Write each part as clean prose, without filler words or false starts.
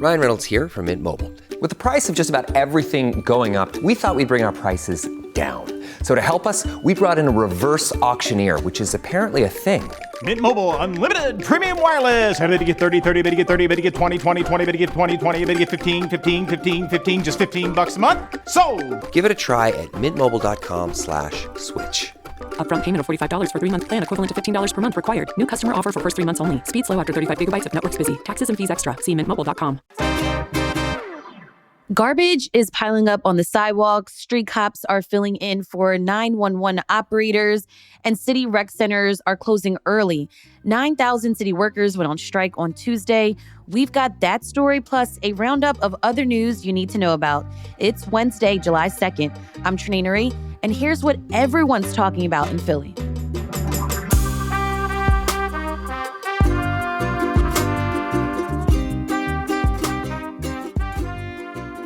Ryan Reynolds here from Mint Mobile. With the price of just about everything going up, we thought we'd bring our prices down. So to help us, we brought in a reverse auctioneer, which is apparently a thing. Mint Mobile Unlimited Premium Wireless. How to get 30, 30, bit to get 30, bit to get 20, 20, 20, bit to get 20, 20, bit to get 15, 15, 15, 15, just $15 a month? Sold! Give it a try at mintmobile.com/switch. Upfront payment of $45 for 3-month plan, equivalent to $15 per month required. New customer offer for first 3 months only. Speed slow after 35 gigabytes if network's busy. Taxes and fees extra. See mintmobile.com. Garbage is piling up on the sidewalks. Street cops are filling in for 911 operators, and city rec centers are closing early. 9,000 city workers went on strike on Tuesday. We've got that story plus a roundup of other news you need to know about. It's Wednesday, July 2nd. I'm Trenae Nuri, and here's what everyone's talking about in Philly.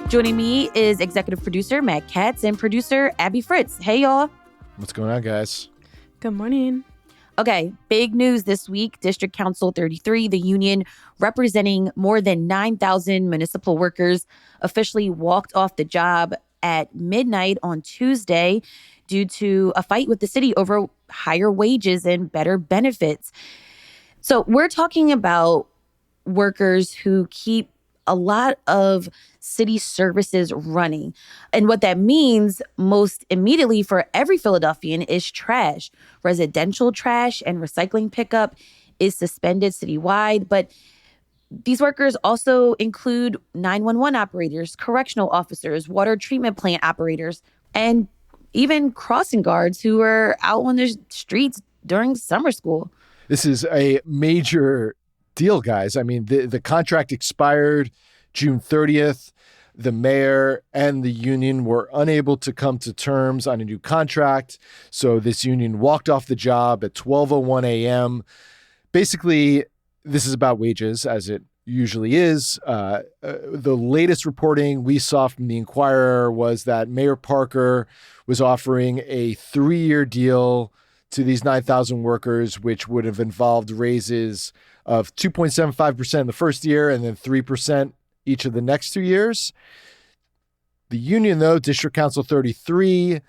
Joining me is executive producer Matt Katz and producer Abby Fritz. Hey, y'all. What's going on, guys? Good morning. Okay, big news this week. District Council 33, the union representing more than 9,000 municipal workers, officially walked off the job at midnight on Tuesday due to a fight with the city over higher wages and better benefits. So we're talking about workers who keep a lot of city services running. And what that means most immediately for every Philadelphian is trash. Residential trash and recycling pickup is suspended citywide. But these workers also include 911 operators, correctional officers, water treatment plant operators, and even crossing guards who are out on the streets during summer school. This is a major deal, guys. I mean, the contract expired June 30th. The mayor and the union were unable to come to terms on a new contract. So this union walked off the job at 12:01 a.m. Basically, this is about wages, as it usually is. The latest reporting we saw from the Inquirer was that Mayor Parker was offering a 3-year deal to these 9,000 workers, which would have involved raises of 2.75% in the first year and then 3% each of the next 2 years. The union, though, District Council 33,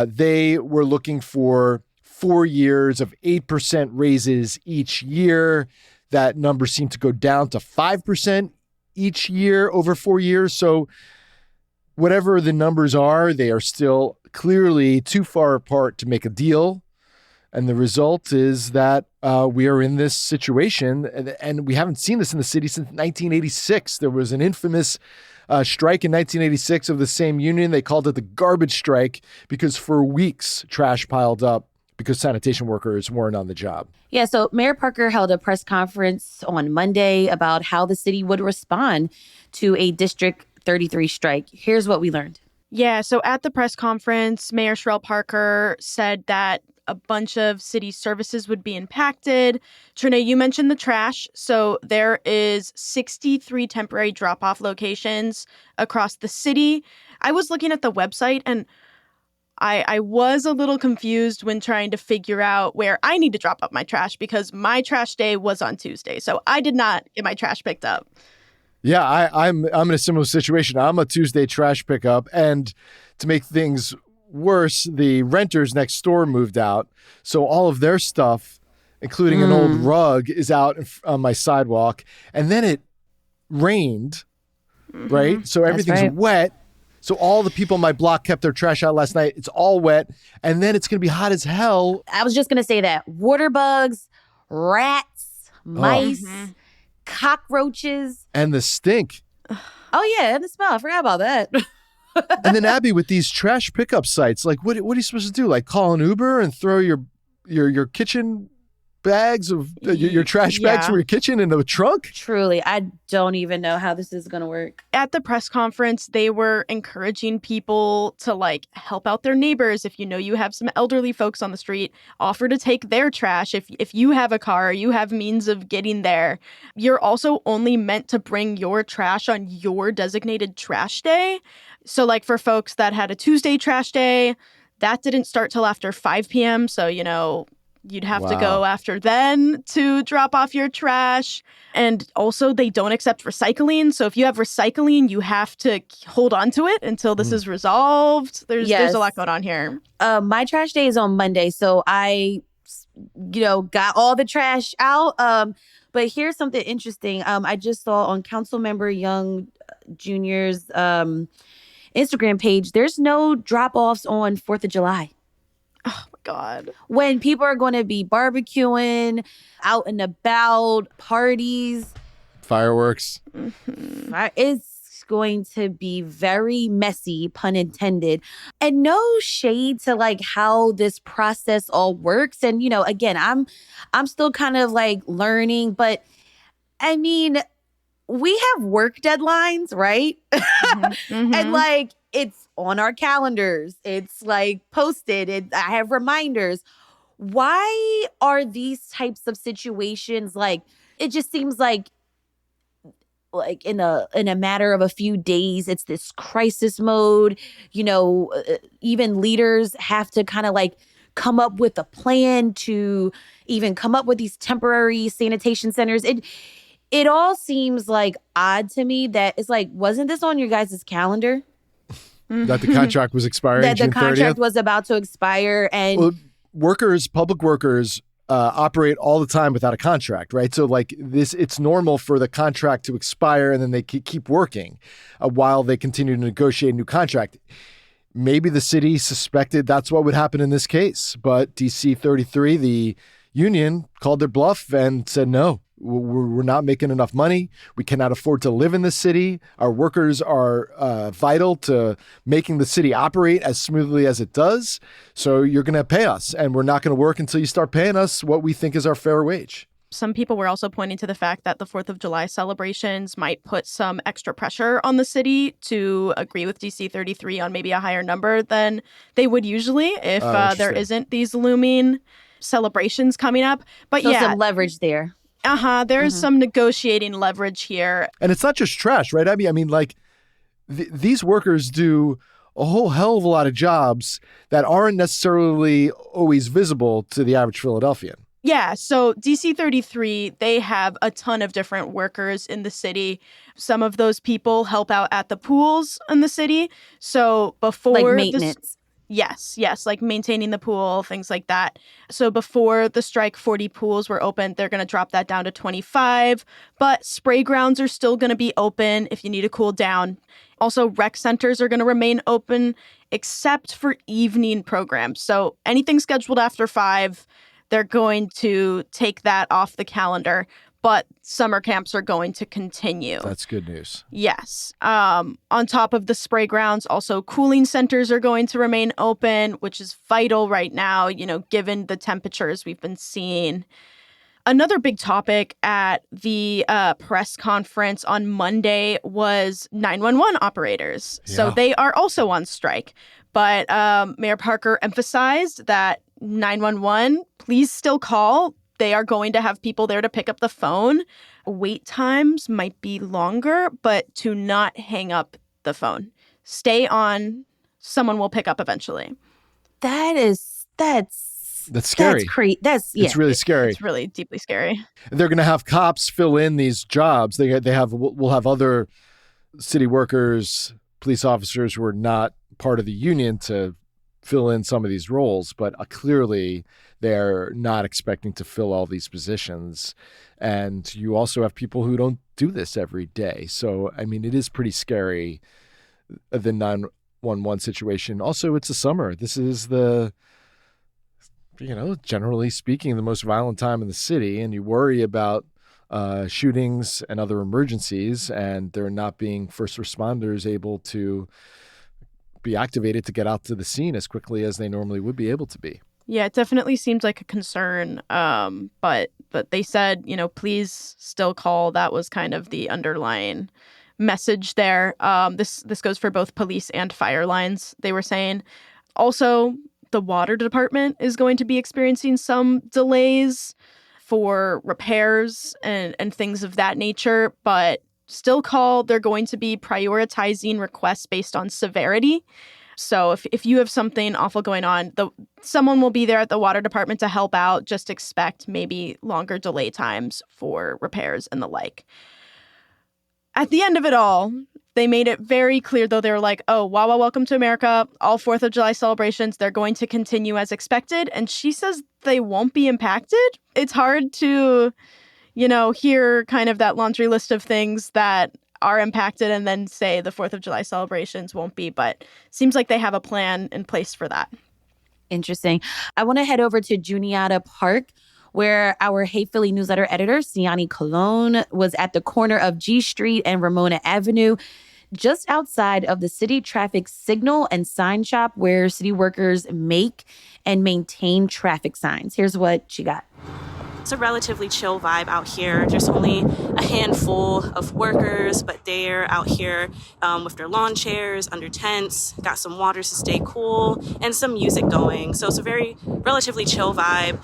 they were looking for 4 years of 8% raises each year. That number seemed to go down to 5% each year over 4 years. So whatever the numbers are, they are still clearly too far apart to make a deal. And the result is that we are in this situation, and we haven't seen this in the city since 1986. There was an infamous strike in 1986 of the same union. They called it the garbage strike because for weeks trash piled up because sanitation workers weren't on the job. Yeah, so Mayor Parker held a press conference on Monday about how the city would respond to a District 33 strike. Here's what we learned. Yeah, so at the press conference, Mayor Cherelle Parker said that a bunch of city services would be impacted. Trenae, you mentioned the trash. So there is 63 temporary drop-off locations across the city. I was looking at the website and I was a little confused when trying to figure out where I need to drop off my trash because my trash day was on Tuesday. So I did not get my trash picked up. Yeah, I'm in a similar situation. I'm a Tuesday trash pickup, and to make things worse, the renters next door moved out. So all of their stuff, including an old rug, is out on my sidewalk. And then it rained, right? So everything's wet. So all the people on my block kept their trash out last night. It's all wet. And then it's going to be hot as hell. I was just going to say that. Water bugs, rats, mice, cockroaches. And the stink. Oh, yeah, and the smell. I forgot about that. And then, Abby, with these trash pickup sites, like what are you supposed to do? Like call an Uber and throw your kitchen bags of your trash bags from your kitchen in the trunk? Truly, I don't even know how this is going to work. At the press conference, they were encouraging people to help out their neighbors. If you know you have some elderly folks on the street, offer to take their trash. If you have a car, you have means of getting there. You're also only meant to bring your trash on your designated trash day. So for folks that had a Tuesday trash day, that didn't start till after 5 p.m. So, You'd have to go after then to drop off your trash. And also, they don't accept recycling. So if you have recycling, you have to hold on to it until this is resolved. There's a lot going on here. My trash day is on Monday, so I, got all the trash out. But here's something interesting. I just saw on Councilmember Young Jr.'s Instagram page, there's no drop-offs on 4th of July. Oh, my God. When people are going to be barbecuing, out and about, parties. Fireworks. It's going to be very messy, pun intended. And no shade to like how this process all works. And, again, I'm still kind of like learning, but I mean, we have work deadlines, right? And like, it's on our calendars. It's like posted. I have reminders. Why are these types of situations like, it just seems like in a matter of a few days, it's this crisis mode. Even leaders have to kind of like come up with a plan to even come up with these temporary sanitation centers. It all seems like odd to me that it's like, wasn't this on your guys' calendar? That the contract was expiring That June the contract 30th? was about to expire. And public workers operate all the time without a contract, right? So like this, it's normal for the contract to expire and then they keep working while they continue to negotiate a new contract. Maybe the city suspected that's what would happen in this case, but DC 33, the union, called their bluff and said, no, we're not making enough money. We cannot afford to live in this city. Our workers are vital to making the city operate as smoothly as it does. So you're going to pay us, and we're not going to work until you start paying us what we think is our fair wage. Some people were also pointing to the fact that the 4th of July celebrations might put some extra pressure on the city to agree with DC 33 on maybe a higher number than they would usually if there isn't these looming celebrations coming up. But so some leverage there. There's some negotiating leverage here. And it's not just trash, right? I mean, like these workers do a whole hell of a lot of jobs that aren't necessarily always visible to the average Philadelphian. Yeah, so DC 33, they have a ton of different workers in the city. Some of those people help out at the pools in the city. So before like maintenance. Yes, like maintaining the pool, things like that. So before the strike, 40 pools were open. They're going to drop that down to 25. But spray grounds are still going to be open if you need to cool down. Also, rec centers are going to remain open except for evening programs. So anything scheduled after 5, they're going to take that off the calendar. But summer camps are going to continue. That's good news. Yes. On top of the spray grounds, also cooling centers are going to remain open, which is vital right now, given the temperatures we've been seeing. Another big topic at the press conference on Monday was 911 operators. Yeah. So they are also on strike. But Mayor Parker emphasized that 911, please still call. They are going to have people there to pick up the phone. Wait times might be longer, but to not hang up the phone. Stay on. Someone will pick up eventually. That's scary. That's crazy. It's really scary. It's really deeply scary. They're going to have cops fill in these jobs. We'll have other city workers, police officers who are not part of the union to fill in some of these roles, but clearly they're not expecting to fill all these positions. And you also have people who don't do this every day. So, I mean, it is pretty scary, the 911 situation. Also, it's the summer. This is generally speaking, the most violent time in the city. And you worry about shootings and other emergencies, and there not being first responders able to be activated to get out to the scene as quickly as they normally would be able to be. Yeah, it definitely seems like a concern. But they said, please still call. That was kind of the underlying message there. This goes for both police and fire lines, they were saying. Also, the water department is going to be experiencing some delays for repairs and things of that nature, but still call. They're going to be prioritizing requests based on severity. So if you have something awful going on, someone will be there at the water department to help out. Just expect maybe longer delay times for repairs and the like. At the end of it all, they made it very clear, though. They were like, oh, Wawa Welcome to America, all 4th of July celebrations, they're going to continue as expected. And she says they won't be impacted. It's hard to, hear kind of that laundry list of things that are impacted and then say the 4th of July celebrations won't be. But seems like they have a plan in place for that. Interesting. I want to head over to Juniata Park, where our Hey Philly newsletter editor, Siani Colon, was at the corner of G Street and Ramona Avenue, just outside of the city traffic signal and sign shop where city workers make and maintain traffic signs. Here's what she got. It's a relatively chill vibe out here. There's only a handful of workers, but they're out here with their lawn chairs, under tents, got some waters to stay cool, and some music going. So it's a very relatively chill vibe,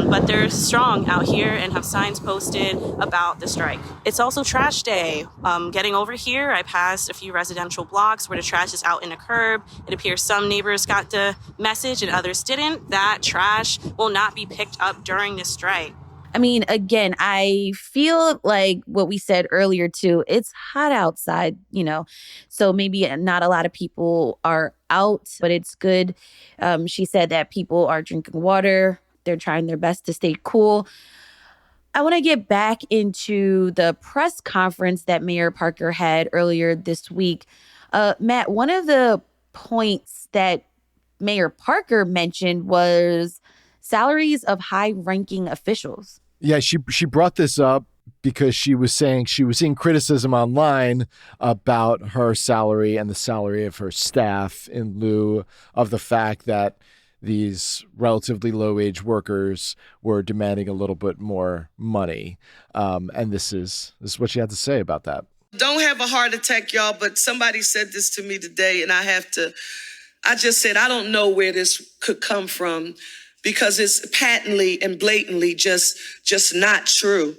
but they're strong out here and have signs posted about the strike. It's also trash day. Getting over here, I passed a few residential blocks where the trash is out in the curb. It appears some neighbors got the message and others didn't. That trash will not be picked up during this strike. I mean, again, I feel like what we said earlier, too, it's hot outside, so maybe not a lot of people are out, but it's good. She said that people are drinking water. They're trying their best to stay cool. I want to get back into the press conference that Mayor Parker had earlier this week. Matt, one of the points that Mayor Parker mentioned was salaries of high-ranking officials. Yeah, she brought this up because she was saying she was seeing criticism online about her salary and the salary of her staff in lieu of the fact that these relatively low-wage workers were demanding a little bit more money. And this is what she had to say about that. Don't have a heart attack, y'all, but somebody said this to me today, and I just said, I don't know where this could come from, because it's patently and blatantly just not true.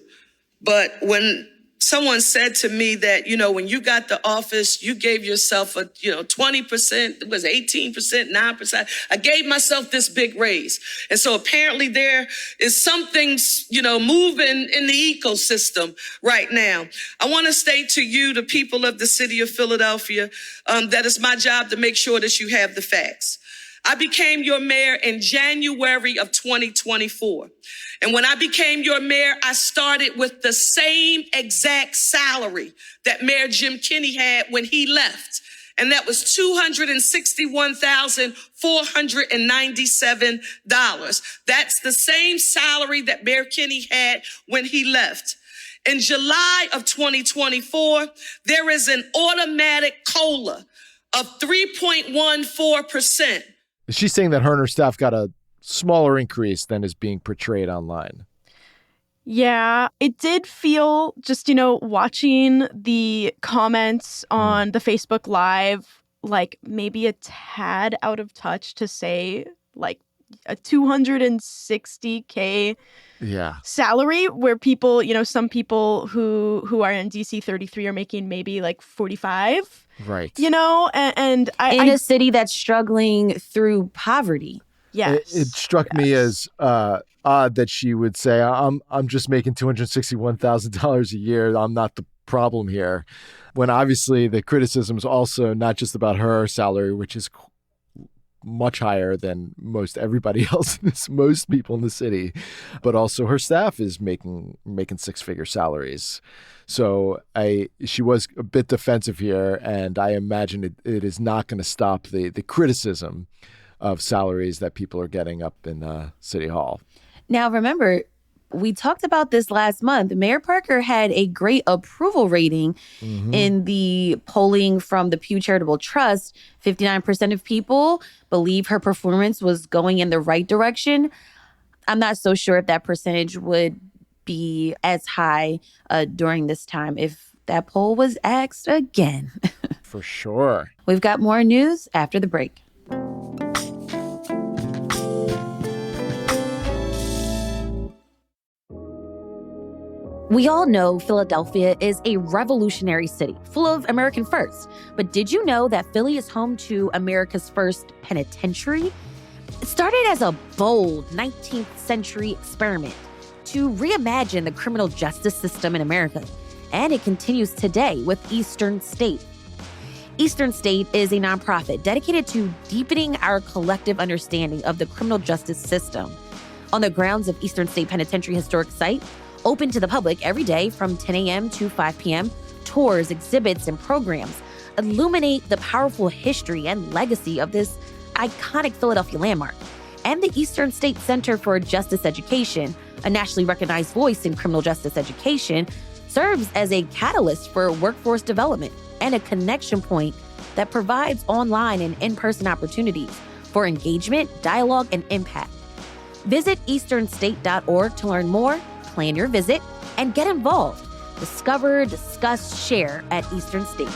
But when someone said to me that, when you got the office, you gave yourself a, 20%, it was 18%, 9%. I gave myself this big raise. And so apparently there is something, moving in the ecosystem right now. I want to say to you, the people of the city of Philadelphia, that it's my job to make sure that you have the facts. I became your mayor in January of 2024. And when I became your mayor, I started with the same exact salary that Mayor Jim Kenney had when he left. And that was $261,497. That's the same salary that Mayor Kenney had when he left. In July of 2024, there is an automatic COLA of 3.14%. She's saying that her and her staff got a smaller increase than is being portrayed online. Yeah, it did feel just, watching the comments on the Facebook Live, like maybe a tad out of touch to say like a $260K salary, where people, some people who are in DC 33 are making maybe like 45. Right. And in a city that's struggling through poverty. Yes. It struck me as odd that she would say, I'm just making $261,000 a year. I'm not the problem here. When obviously the criticism is also not just about her salary, which is much higher than most everybody else, most people in the city, but also her staff is making six-figure salaries. So she was a bit defensive here, and I imagine it is not going to stop the criticism of salaries that people are getting up in City Hall. Now, remember, we talked about this last month. Mayor Parker had a great approval rating in the polling from the Pew Charitable Trust. 59% of people believe her performance was going in the right direction. I'm not so sure if that percentage would be as high during this time if that poll was asked again. For sure. We've got more news after the break. We all know Philadelphia is a revolutionary city, full of American firsts. But did you know that Philly is home to America's first penitentiary? It started as a bold 19th century experiment to reimagine the criminal justice system in America. And it continues today with Eastern State. Eastern State is a nonprofit dedicated to deepening our collective understanding of the criminal justice system. On the grounds of Eastern State Penitentiary Historic Site, open to the public every day from 10 a.m. to 5 p.m., tours, exhibits, and programs illuminate the powerful history and legacy of this iconic Philadelphia landmark. And the Eastern State Center for Justice Education, a nationally recognized voice in criminal justice education, serves as a catalyst for workforce development and a connection point that provides online and in-person opportunities for engagement, dialogue, and impact. Visit easternstate.org to learn more, plan your visit, and get involved. Discover, discuss, share at Eastern State.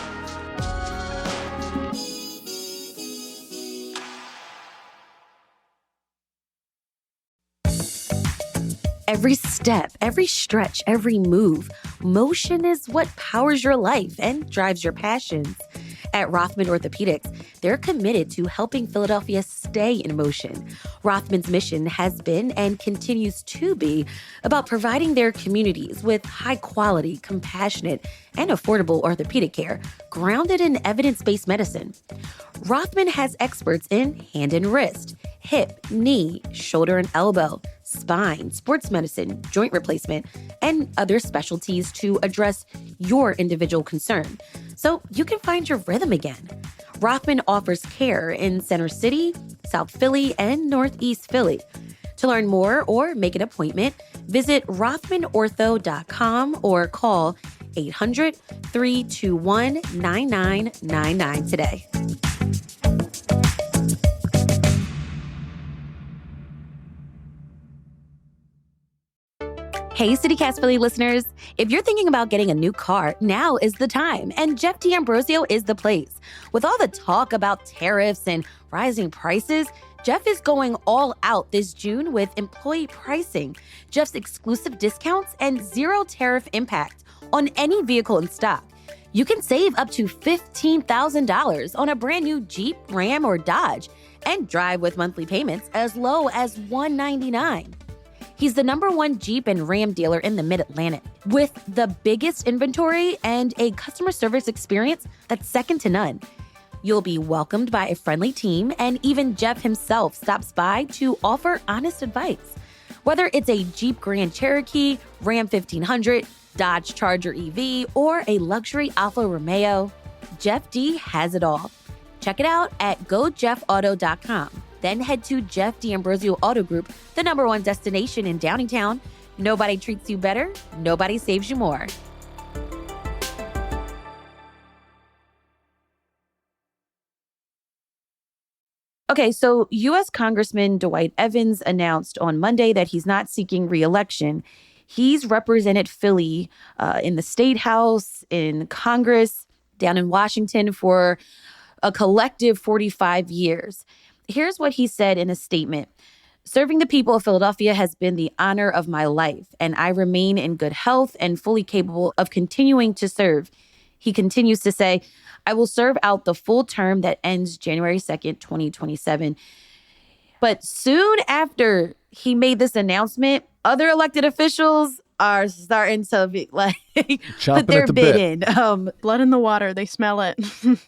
Every step, every stretch, every move, motion is what powers your life and drives your passions. At Rothman Orthopedics, they're committed to helping Philadelphia stay in motion. Rothman's mission has been and continues to be about providing their communities with high-quality, compassionate, and affordable orthopedic care grounded in evidence-based medicine. Rothman has experts in hand and wrist, hip, knee, shoulder and elbow, spine, sports medicine, joint replacement, and other specialties to address your individual concern, so you can find your rhythm again. Rothman offers care in Center City, South Philly, and Northeast Philly. To learn more or make an appointment, visit rothmanortho.com or call 800-321-9999 today. Hey, CityCast Philly listeners. If you're thinking about getting a new car, now is the time, and Jeff D'Ambrosio is the place. With all the talk about tariffs and rising prices, Jeff is going all out this June with employee pricing, Jeff's exclusive discounts, and zero tariff impact on any vehicle in stock. You can save up to $15,000 on a brand new Jeep, Ram, or Dodge, and drive with monthly payments as low as $199. He's the #1 Jeep and Ram dealer in the Mid-Atlantic, with the biggest inventory and a customer service experience that's second to none. You'll be welcomed by a friendly team, and even Jeff himself stops by to offer honest advice. Whether it's a Jeep Grand Cherokee, Ram 1500, Dodge Charger EV, or a luxury Alfa Romeo, Jeff D has it all. Check it out at gojeffauto.com. Then head to Jeff D'Ambrosio Auto Group, the #1 destination in Downingtown. Nobody treats you better, nobody saves you more. Okay, so U.S. Congressman Dwight Evans announced on Monday that he's not seeking re-election. He's represented Philly in the State House, in Congress, down in Washington for a collective 45 years. Here's what he said in a statement. Serving the people of Philadelphia has been the honor of my life, and I remain in good health and fully capable of continuing to serve. He continues to say, I will serve out the full term that ends January 2nd, 2027. But soon after he made this announcement, other elected officials are starting to be like put their bid in. Blood in the water. They smell it.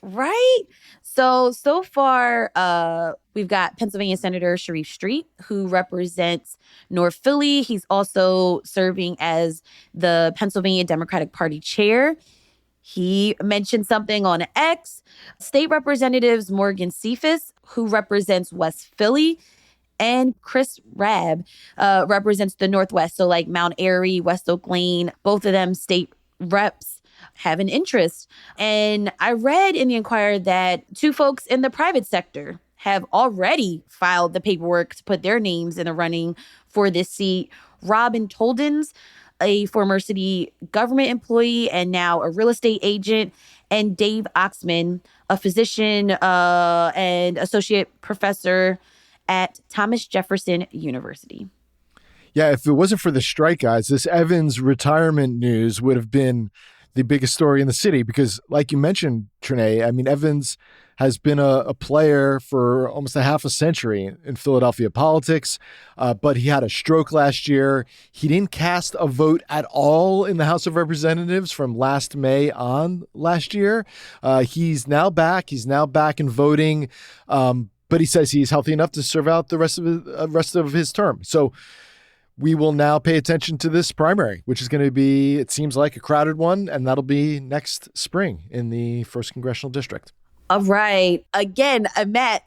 Right? So far, we've got Pennsylvania Senator Sharif Street, who represents North Philly. He's also serving as the Pennsylvania Democratic Party chair. He mentioned something on X. State Representatives Morgan Cephas, who represents West Philly, and Chris Rabb represents the Northwest. So like Mount Airy, West Oak Lane, both of them state reps have an interest. And I read in the Enquirer that 2 folks in the private sector have already filed the paperwork to put their names in the running for this seat. Robin Toldens, a former city government employee and now a real estate agent, and Dave Oxman, a physician and associate professor at Thomas Jefferson University. Yeah, if it wasn't for the strike, guys, this Evans retirement news would have been the biggest story in the city because, like you mentioned, Trenae, I mean, Evans has been a player for almost a half a century in Philadelphia politics, but he had a stroke last year. He didn't cast a vote at all in the House of Representatives from last May on last year. He's now back. He's now back in voting, but he says he's healthy enough to serve out the rest of his term. So we will now pay attention to this primary, which is going to be, it seems like, a crowded one, and that'll be next spring in the 1st Congressional District. All right. Again, Matt,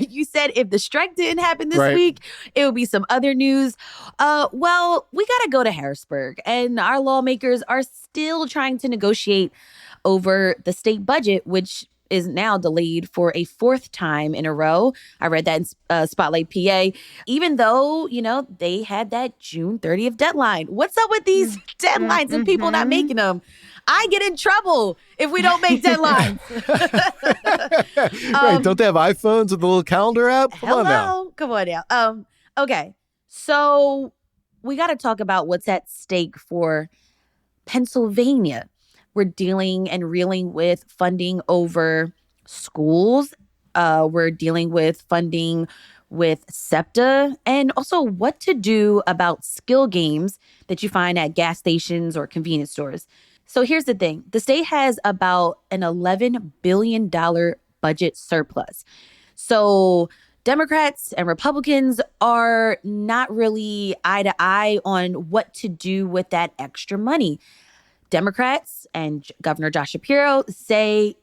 you said if the strike didn't happen this week, it would be some other news. Well, we got to go to Harrisburg, and our lawmakers are still trying to negotiate over the state budget, which is now delayed for a 4th time in a row. I read that in Spotlight PA, even though, they had that June 30th deadline. What's up with these deadlines and people not making them? I get in trouble if we don't make deadlines. Right. Don't they have iPhones with the little calendar app? Come on now. Okay. So we got to talk about what's at stake for Pennsylvania. We're dealing and reeling with funding over schools. We're dealing with funding with SEPTA, and also what to do about skill games that you find at gas stations or convenience stores. So here's the thing. The state has about an $11 billion budget surplus. So Democrats and Republicans are not really eye to eye on what to do with that extra money. Democrats and Governor Josh Shapiro say,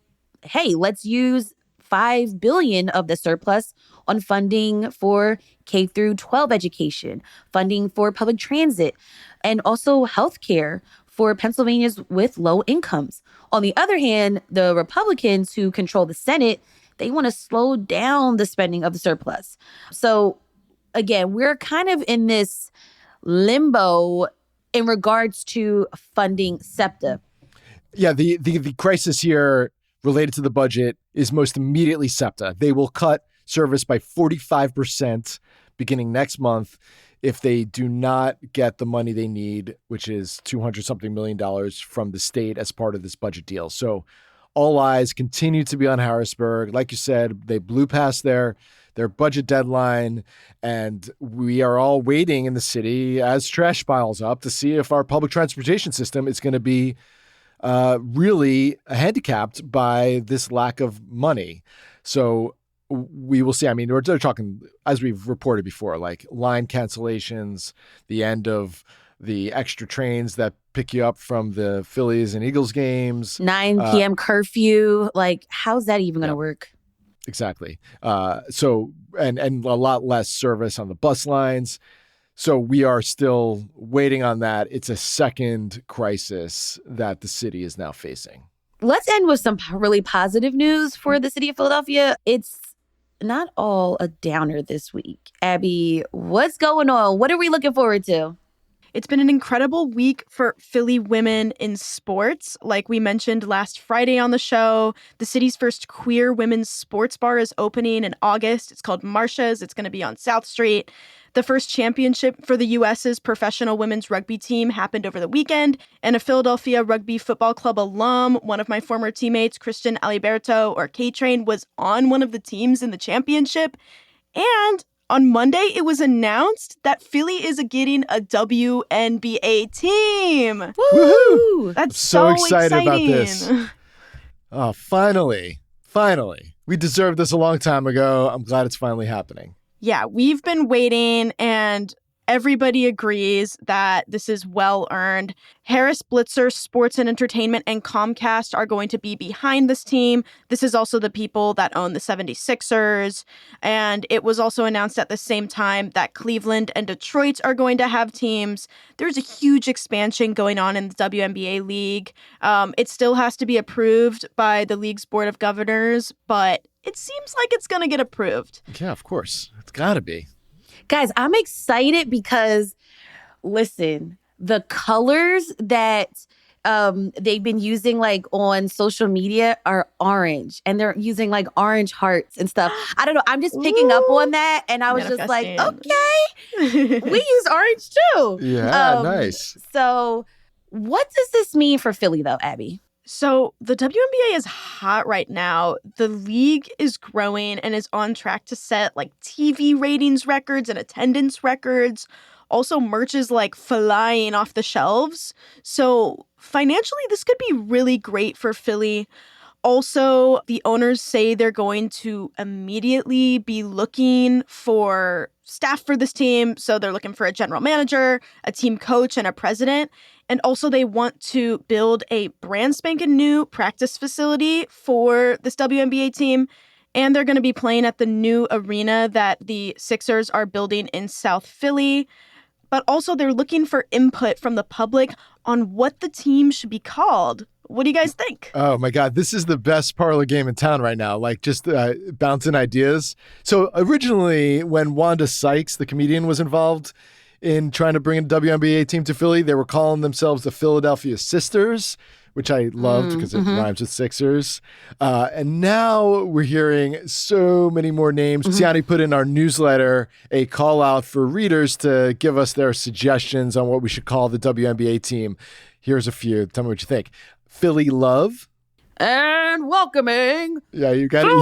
hey, let's use $5 billion of the surplus on funding for K through 12 education, funding for public transit, and also healthcare for Pennsylvanians with low incomes. On the other hand, the Republicans who control the Senate, they want to slow down the spending of the surplus. So again, we're kind of in this limbo in regards to funding SEPTA. Yeah, the crisis here related to the budget is most immediately SEPTA. They will cut service by 45% beginning next month if they do not get the money they need, which is $200-something million from the state as part of this budget deal. So all eyes continue to be on Harrisburg. Like you said, they blew past their budget deadline, and we are all waiting in the city as trash piles up to see if our public transportation system is going to be really handicapped by this lack of money. So we will see. I mean, we're talking, as we've reported before, like line cancellations, the end of the extra trains that pick you up from the Phillies and Eagles games. 9 p.m. curfew. Like, how's that even going to work? Exactly. So and a lot less service on the bus lines. So we are still waiting on that. It's a second crisis that the city is now facing. Let's end with some really positive news for the city of Philadelphia. It's not all a downer this week. Abby, what's going on? What are we looking forward to? It's been an incredible week for Philly women in sports. Like we mentioned last Friday on the show, the city's first queer women's sports bar is opening in August. It's called Marsha's. It's going to be on South Street. The first championship for the U.S.'s professional women's rugby team happened over the weekend, and a Philadelphia Rugby Football Club alum, one of my former teammates, Christian Aliberto, or K-Train, was on one of the teams in the championship. And on Monday, it was announced that Philly is getting a WNBA team. Woohoo! That's so excited exciting about this. Oh, finally. We deserved this a long time ago. I'm glad it's finally happening. Yeah, we've been waiting, and everybody agrees that this is well earned. Harris Blitzer Sports and Entertainment and Comcast are going to be behind this team. This is also the people that own the 76ers. And it was also announced at the same time that Cleveland and Detroit are going to have teams. There's a huge expansion going on in the WNBA league. It still has to be approved by the league's board of governors, but it seems like it's going to get approved. Yeah, of course. It's got to be. Guys, I'm excited because, listen, the colors that they've been using like on social media are orange, and they're using like orange hearts and stuff. I don't know. I'm just picking up on that, and I was just like, okay, we use orange too. Yeah, nice. So what does this mean for Philly though, Abby? So the WNBA is hot right now. The league is growing and is on track to set like TV ratings records and attendance records. Also, merch is like flying off the shelves. So financially, this could be really great for Philly. Also, the owners say they're going to immediately be looking for staff for this team. So they're looking for a general manager, a team coach, and a president. And also, they want to build a brand spanking new practice facility for this WNBA team. And they're going to be playing at the new arena that the Sixers are building in South Philly. But also, they're looking for input from the public on what the team should be called. What do you guys think? Oh, my God. This is the best parlor game in town right now. Like, just bouncing ideas. So originally, when Wanda Sykes, the comedian, was involved in trying to bring a WNBA team to Philly, they were calling themselves the Philadelphia Sisters, which I loved because it rhymes with Sixers. And now we're hearing so many more names. Tiani put in our newsletter a call out for readers to give us their suggestions on what we should call the WNBA team. Here's a few. Tell me what you think. Philly Love. And welcoming. Yeah, you got it.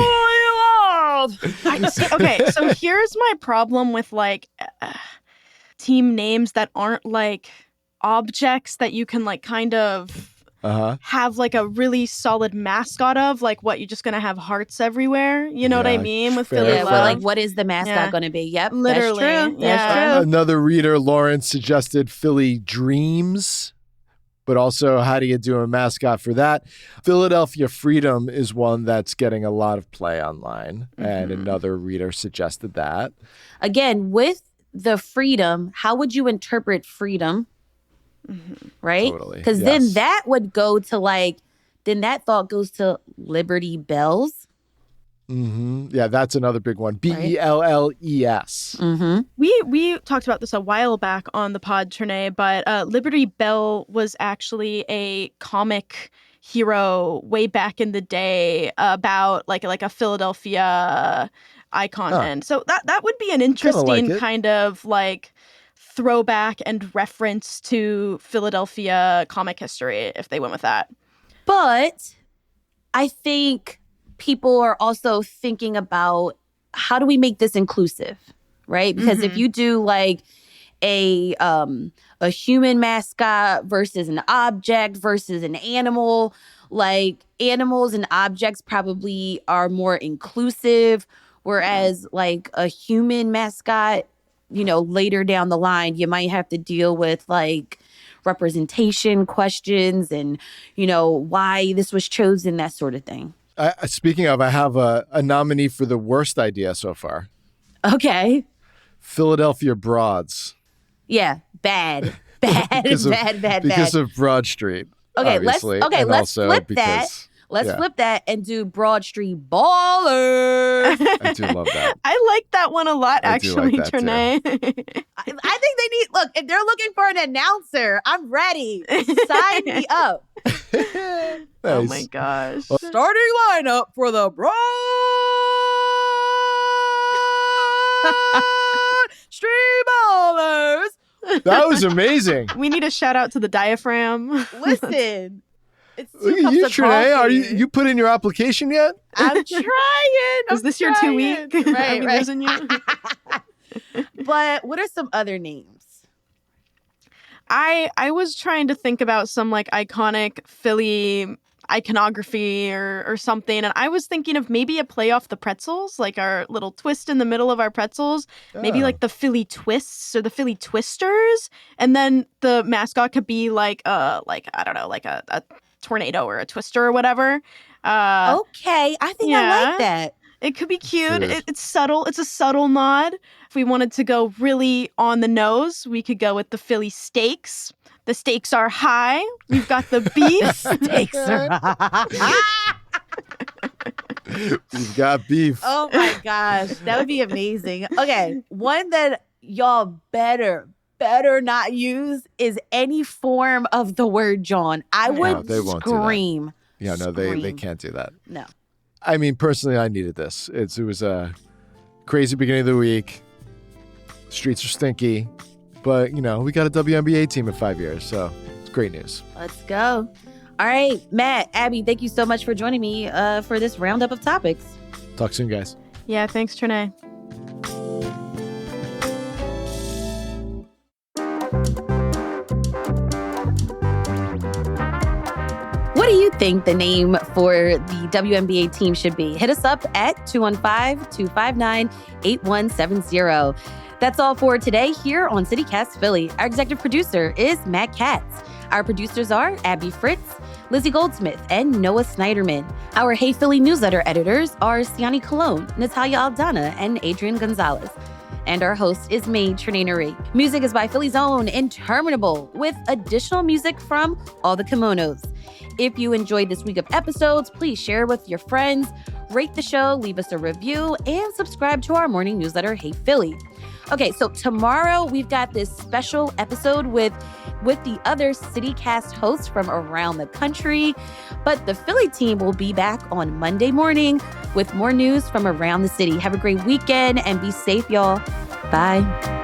Okay, so here's my problem with like team names that aren't like objects that you can like kind of have like a really solid mascot of. Like what, you're just going to have hearts everywhere? You know what I mean? With Philly Love. Well, like what is the mascot going to be? Yep, literally. That's true. Yeah. That's true. Another reader, Lawrence, suggested Philly Dreams. But also, how do you do a mascot for that? Philadelphia Freedom is one that's getting a lot of play online. And another reader suggested that. Again, with the freedom, how would you interpret freedom? Right? Totally. Because then that would go to like, then that thought goes to Liberty Bells. Yeah, that's another big one. Belles. We talked about this a while back on the pod, Trenae, but Liberty Bell was actually a comic hero way back in the day about like a Philadelphia icon. And so that would be an interesting kind of like throwback and reference to Philadelphia comic history if they went with that. But I think people are also thinking about how do we make this inclusive, right? Because if you do like a human mascot versus an object versus an animal, like animals and objects probably are more inclusive, whereas like a human mascot, you know, later down the line, you might have to deal with like representation questions and, you know, why this was chosen, that sort of thing. Speaking of, I have a nominee for the worst idea so far. Okay. Philadelphia Broads. Yeah, bad. Bad. Because of Broad Street. Okay, obviously. let's flip that. Let's flip that and do Broad Street Ballers. I do love that. I like that one a lot, actually, like that Trenae. I think they need, look, if they're looking for an announcer, I'm ready. Sign me up. Nice. Oh my gosh. Starting lineup for the Broad Street Ballers. That was amazing. We need a shout out to the diaphragm. Listen. It's 2 Look at cups you, of Trenae. coffee. Are you put in your application yet? I'm trying. Is this your 2 week? Right, Are we right. losing you? But what are some other names? I was trying to think about some like iconic Philly iconography or something, and I was thinking of maybe a play off the pretzels, like our little twist in the middle of our pretzels, maybe like the Philly Twists or the Philly Twisters, and then the mascot could be like I don't know, like a tornado or a twister or whatever. Okay, I think I like that. It could be cute. It's subtle. It's a subtle nod. If we wanted to go really on the nose, we could go with the Philly Steaks. The stakes are high. We've got the beef. Stakes are high. We've got beef. Oh my gosh, that would be amazing. Okay, one that y'all better better not use is any form of the word John. I would they won't do that. scream. Yeah, no, they Scream. can't do that. No. I mean, personally, I needed this. It was a crazy beginning of the week. Streets are stinky, but, you know, we got a WNBA team in 5 years, so it's great news. Let's go. All right, Matt, Abby, thank you so much for joining me for this roundup of topics. Talk soon, guys. Yeah, thanks, Trenae. What do you think the name for the WNBA team should be? Hit us up at 215-259-8170. That's all for today here on CityCast Philly. Our executive producer is Matt Katz. Our producers are Abby Fritz, Lizzie Goldsmith, and Noah Snyderman. Our Hey Philly newsletter editors are Siani Colon, Natalia Aldana, and Adrian Gonzalez. And our host is me, Trenae Nuri. Music is by Philly's own Interminable, with additional music from All the Kimonos. If you enjoyed this week of episodes, please share with your friends, rate the show, leave us a review, and subscribe to our morning newsletter, Hey Philly. Okay, so tomorrow we've got this special episode with the other CityCast hosts from around the country. But the Philly team will be back on Monday morning with more news from around the city. Have a great weekend and be safe, y'all. Bye.